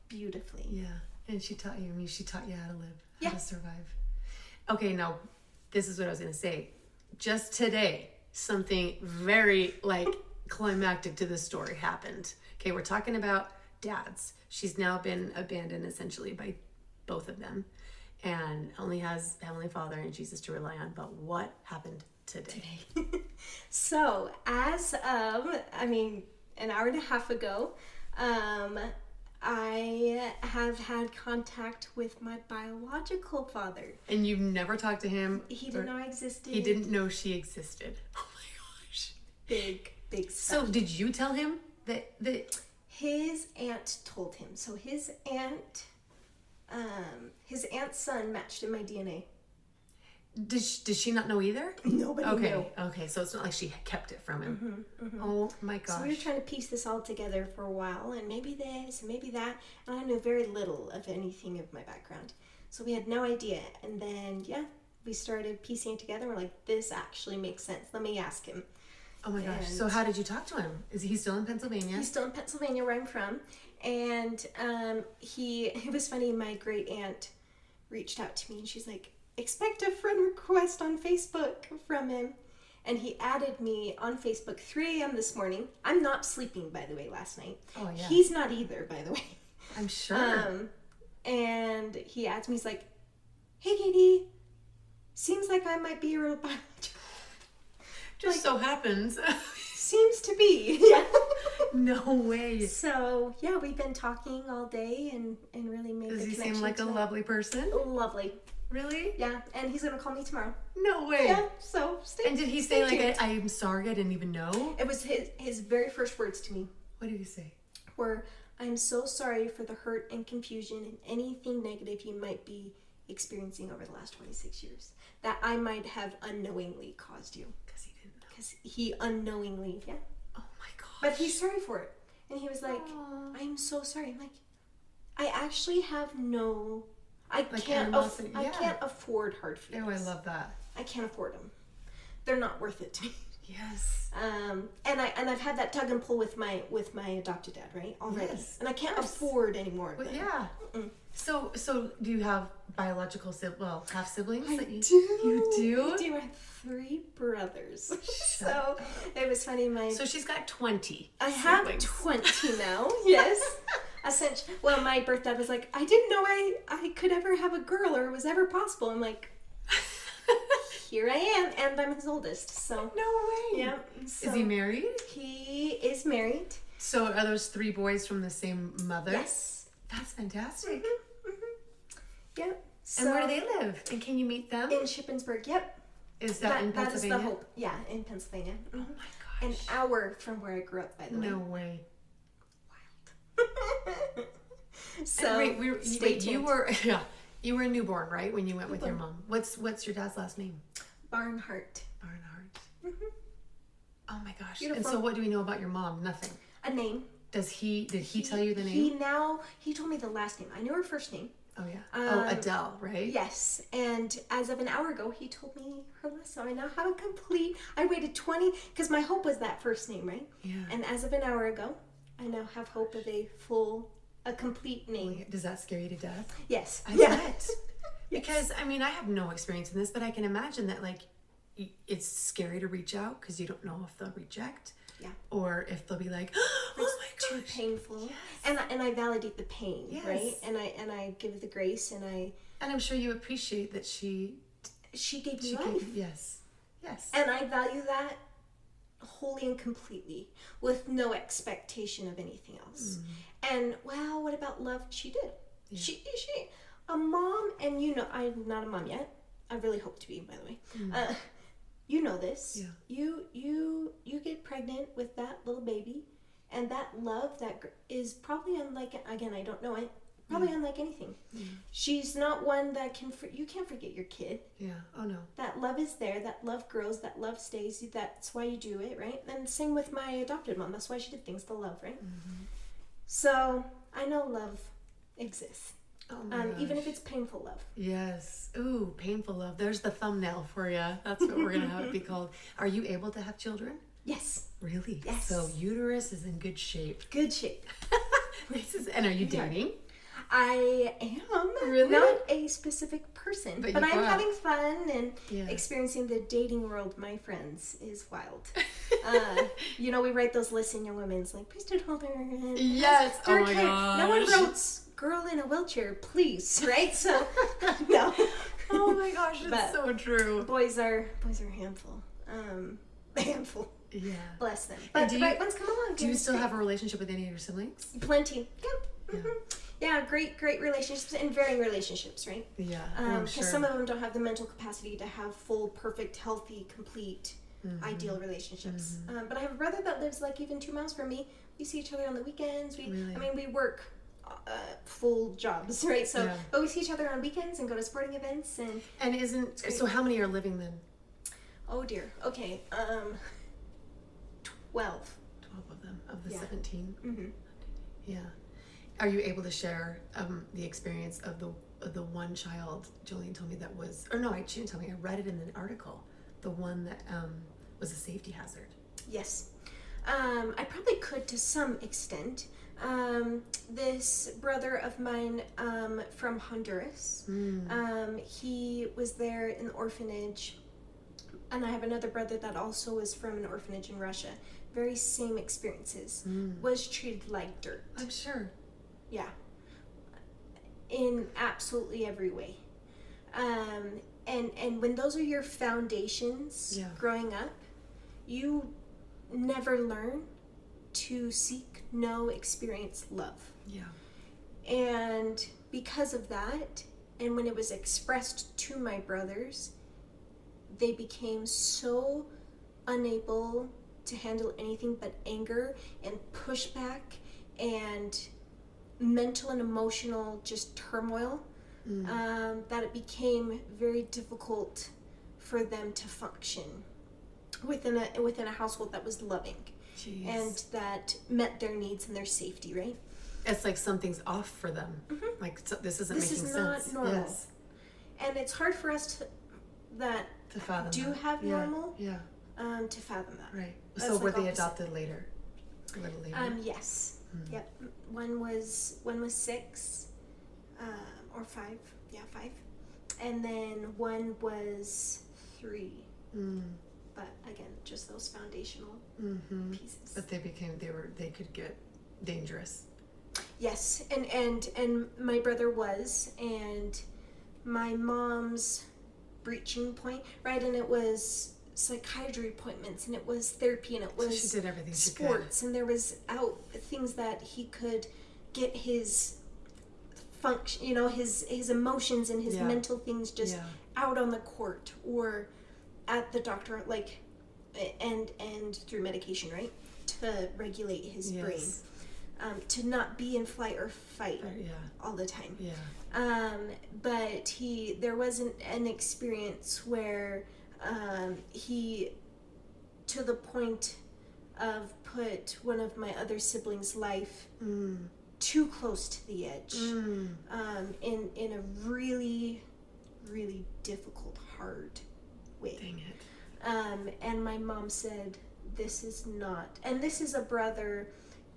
S2: beautifully.
S1: Yeah. And she taught you how to live, how to survive. Okay, now, this is what I was going to say. Just today, something very, climactic to this story happened. Okay, we're talking about dads. She's now been abandoned, essentially, by both of them, and only has Heavenly Father and Jesus to rely on. But what happened today?
S2: So, as of, an hour and a half ago, I have had contact with my biological father.
S1: And you've never talked to him?
S2: He didn't know I existed.
S1: He didn't know she existed. Oh my gosh.
S2: Big stuff.
S1: So did you tell him that
S2: His aunt told him. So his aunt's son matched in my DNA.
S1: Did she not know either?
S2: Nobody knew.
S1: Okay, so it's not like she kept it from him. Oh my gosh.
S2: So we were trying to piece this all together for a while, and maybe this and maybe that, and I knew very little of anything of my background. So we had no idea. And then, we started piecing it together. We're like, this actually makes sense. Let me ask him.
S1: Oh my gosh. So how did you talk to him? Is he still in Pennsylvania?
S2: He's still in Pennsylvania, where I'm from. And it was funny, my great aunt reached out to me, and she's like, expect a friend request on Facebook from him. And he added me on Facebook 3 a.m. this morning. I'm not sleeping, by the way, last night.
S1: Oh, yeah.
S2: He's not either, by the way.
S1: I'm sure.
S2: And he adds me, he's like, hey, Katie, seems like I might be your biological.
S1: Just so happens.
S2: Seems to be. Yeah.
S1: No way.
S2: So, we've been talking all day and really made the connection.
S1: Does he seem like a lovely person?
S2: Lovely.
S1: Really?
S2: Yeah, and he's going to call me tomorrow.
S1: No way.
S2: Yeah, so stay tuned.
S1: And did he say, like, I'm sorry, I didn't even know?
S2: It was his very first words to me.
S1: What did he say?
S2: Were, I'm so sorry for the hurt and confusion and anything negative you might be experiencing over the last 26 years. That I might have unknowingly caused you.
S1: Because he didn't know.
S2: Because he unknowingly,
S1: Oh my gosh.
S2: But he's sorry for it. And he was like, I'm so sorry. I'm like, I actually have no... I can't afford hard feelings.
S1: Oh, I love that.
S2: I can't afford them. They're not worth it to me.
S1: Yes.
S2: And I've had that tug and pull with my adopted dad, right? Already.
S1: Yes.
S2: And I can't afford any more of
S1: Well,
S2: them.
S1: yeah.
S2: Mm-mm.
S1: So do you have biological half siblings?
S2: I
S1: that you
S2: do.
S1: You do?
S2: I do. I have 3 brothers. So it was funny.
S1: So she's got 20.
S2: I have 20 now. Yes. Essentially, well, my birth dad was like, I didn't know I could ever have a girl or it was ever possible. I'm like, here I am, and I'm his oldest. So
S1: no way.
S2: Yeah. So
S1: is he married?
S2: He is married.
S1: So are those 3 boys from the same mother?
S2: Yes.
S1: That's fantastic.
S2: Yep.
S1: And where do they live? And can you meet them?
S2: In Shippensburg. Yep.
S1: Is that in Pennsylvania?
S2: That is the hope. Yeah, in Pennsylvania.
S1: Oh my gosh.
S2: An hour from where I grew up, by the way.
S1: No way.
S2: So
S1: wait, you were a newborn, right, when you went with your mom? What's your dad's last name?
S2: Barnhart.
S1: Barnhart. Oh my gosh.
S2: Beautiful.
S1: And so what do we know about your mom? Nothing.
S2: A name.
S1: Did he tell you the name?
S2: He told me the last name. I knew her first name.
S1: Oh yeah. Adele, right?
S2: Yes. And as of an hour ago, he told me her last name. I now have a complete. I waited 20 because my hope was that first name, right?
S1: Yeah.
S2: And as of an hour ago, I now have hope of a complete name.
S1: Does that scare you to death?
S2: Yes.
S1: I bet. Because I mean, I have no experience in this, but I can imagine that like it's scary to reach out because you don't know if they'll reject.
S2: Yeah.
S1: Or if they'll be like, oh my gosh,
S2: too painful.
S1: Yes.
S2: And I validate the pain,
S1: yes.
S2: right? And I give the grace, and
S1: I'm sure you appreciate that she
S2: gave me life.
S1: Yes.
S2: And I value that wholly and completely, with no expectation of anything else. And well, what about love? She did. Yeah. She a mom, and I'm not a mom yet. I really hope to be, by the way. You know this. Yeah. You get pregnant with that little baby, and that love that is probably unlike, again, I don't know it, probably unlike anything. She's not one that you can't forget your kid.
S1: Yeah. Oh no.
S2: That love is there. That love grows. That love stays. That's why you do it, right? And same with my adopted mom. That's why she did things to love, right? So I know love exists.
S1: Oh my gosh.
S2: Even if it's painful love.
S1: Yes. Ooh, painful love. There's the thumbnail for you. That's what we're gonna have it be called. Are you able to have children?
S2: Yes.
S1: Really?
S2: Yes.
S1: So uterus is in good shape.
S2: Good shape.
S1: And are you dating?
S2: I am.
S1: Really?
S2: Not a specific person, but I'm having fun and
S1: yeah.
S2: experiencing the dating world. My friends is wild. We write those lists in Young Women's, like priesthood holder. And
S1: yes. Oh my gosh.
S2: No one wrote girl in a wheelchair, please. Right? So no.
S1: Oh my gosh, it's so true.
S2: Boys are a handful. Handful.
S1: Yeah.
S2: Bless them. But the right ones come along.
S1: Do you still have a relationship with any of your siblings?
S2: Plenty. Yep. Yeah, great relationships and varying relationships, right?
S1: Yeah,
S2: because some of them don't have the mental capacity to have full, perfect, healthy, complete, ideal relationships. But I have a brother that lives like even 2 miles from me we see each other on the weekends.
S1: Really?
S2: I mean, we work full jobs, right? So, but we see each other on weekends and go to sporting events
S1: and so how many are living then?
S2: Oh dear. Okay. 12
S1: of them of the 17.
S2: Mm-hmm.
S1: Yeah. Are you able to share the experience of the one child Jolene told me that was, or no, she didn't tell me, I read it in an article, the one that was a safety hazard?
S2: Yes. I probably could to some extent. This brother of mine from Honduras, he was there in the orphanage, and I have another brother that also was from an orphanage in Russia. Very same experiences. Was treated like dirt.
S1: I'm sure.
S2: Yeah. In absolutely every way. And when those are your foundations growing up, you never learn to seek, know, experience love.
S1: Yeah.
S2: And because of that, and when it was expressed to my brothers, they became so unable to handle anything but anger and pushback and mental and emotional just turmoil, that it became very difficult for them to function within a household that was loving.
S1: Jeez.
S2: And that met their needs and their safety, right?
S1: It's like something's off for them. Like this isn't making sense.
S2: This is not normal.
S1: Yes.
S2: And it's hard for us
S1: to fathom that.
S2: have normal.
S1: Yeah.
S2: To fathom that.
S1: Right.
S2: That's
S1: So were
S2: like
S1: they
S2: opposite.
S1: adopted later? A little later.
S2: Yes. Yep. One was 6, or 5. Yeah, 5. And then one was 3. But again, just those foundational pieces.
S1: But they could get dangerous.
S2: Yes, and my brother was, and my mom's breaching point, right? And it was psychiatry appointments, and it was therapy, and it was
S1: so she did everything
S2: sports,
S1: she could.
S2: and there was things that he could get his function, his emotions and his mental things just out on the court or at the doctor, like, and through medication, right, to regulate his brain. To not be in flight or fight all the time. But there wasn't an experience where he, to the point of put one of my other siblings' life too close to the edge, in a really, really difficult, hard way.
S1: Dang it.
S2: And my mom said, this is not, and this is a brother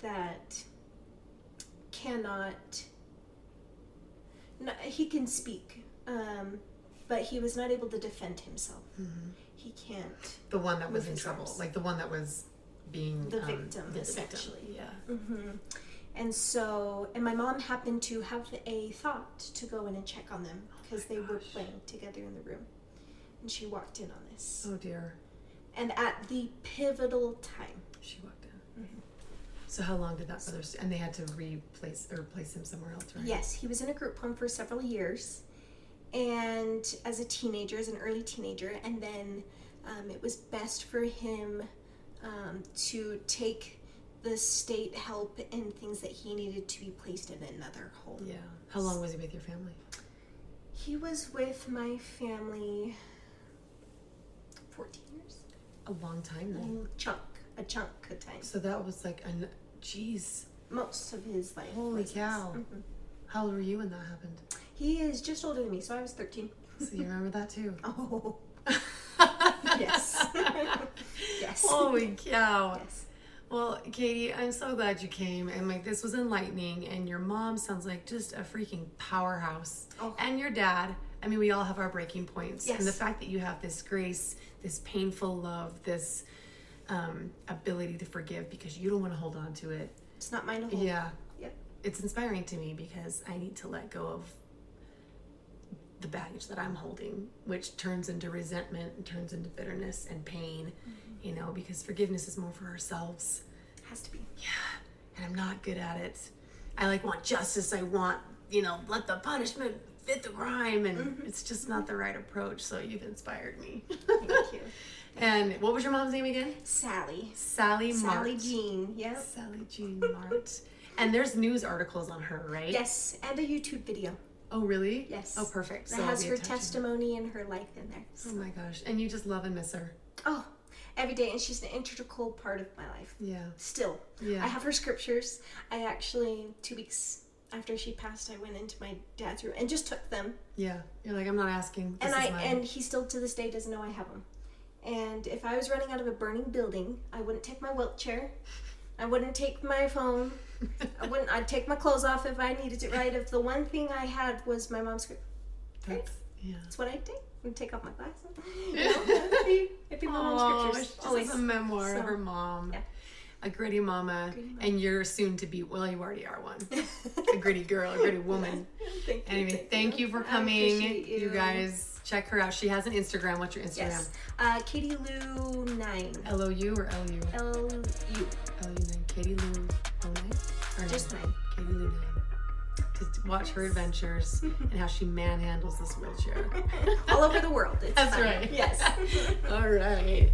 S2: that cannot, he can speak, but he was not able to defend himself. He can't.
S1: The one that was in trouble, like the one that was being
S2: the victim, essentially.
S1: Yeah.
S2: And so, and my mom happened to have a thought to go in and check on them because they were playing together in the room, and she walked in on this.
S1: Oh dear.
S2: And at the pivotal time,
S1: she walked in. So how long did that brother stay? And they had to place him somewhere else, right?
S2: Yes, he was in a group home for several years, and as a teenager, as an early teenager, and then it was best for him to take the state help and things that he needed to be placed in another home.
S1: Yeah. How long was he with your family?
S2: He was with my family 14 years.
S1: A long time then.
S2: A chunk of time.
S1: So that was like, geez.
S2: Most of his life.
S1: Holy cow. How old were you when that happened?
S2: He is just older than me, so I was 13.
S1: So you remember that too?
S2: Oh. Yes. Yes.
S1: Holy cow.
S2: Yes.
S1: Well, Katie, I'm so glad you came, and like this was enlightening, and your mom sounds like just a freaking powerhouse. And your dad, I mean, we all have our breaking points.
S2: Yes.
S1: And the fact that you have this grace, this painful love, this ability to forgive because you don't want to hold on to it.
S2: It's not mine to hold.
S1: Yeah.
S2: Yep.
S1: It's inspiring to me because I need to let go of the baggage that I'm holding, which turns into resentment and turns into bitterness and pain, because forgiveness is more for ourselves.
S2: Has to be.
S1: Yeah. And I'm not good at it. I want justice. I want, let the punishment fit the rhyme, and it's just not the right approach. So you've inspired me.
S2: Thank you.
S1: And what was your mom's name again?
S2: Sally.
S1: Sally Mart.
S2: Sally Jean. Yep.
S1: Sally Jean Mart. And there's news articles on her, right?
S2: Yes, and a YouTube video.
S1: Oh, really?
S2: Yes.
S1: Oh, perfect.
S2: That has her testimony and her life in there.
S1: So. Oh my gosh. And you just love and miss her.
S2: Oh, every day. And she's an integral part of my life.
S1: Yeah.
S2: Still.
S1: Yeah.
S2: I have her scriptures. I actually, 2 weeks after she passed, I went into my dad's room and just took them.
S1: Yeah. You're like, I'm not asking. This
S2: and he still to this day doesn't know I have them. And if I was running out of a burning building, I wouldn't take my wheelchair. I wouldn't take my phone. I'd take my clothes off if I needed to, right? If the one thing I had was my mom's script. That's what I'd take. I'd take off my glasses. You know, it'd be my mom's scriptures.
S1: Always a memoir of her mom.
S2: Yeah.
S1: A gritty mama. And you're soon to be, well, you already are one. A gritty girl, a gritty woman. Thank you for coming. You guys, check her out. She has an Instagram. What's your Instagram?
S2: Yes. Katie Lou 9.
S1: L-O-U or L-U?
S2: L-U.
S1: L-U 9. Katie Lou 09? Or
S2: Just 9.
S1: Katie Lou 9. To watch her adventures and how she manhandles this wheelchair.
S2: All over the world. It's
S1: That's
S2: fun.
S1: right.
S2: Yes.
S1: All right.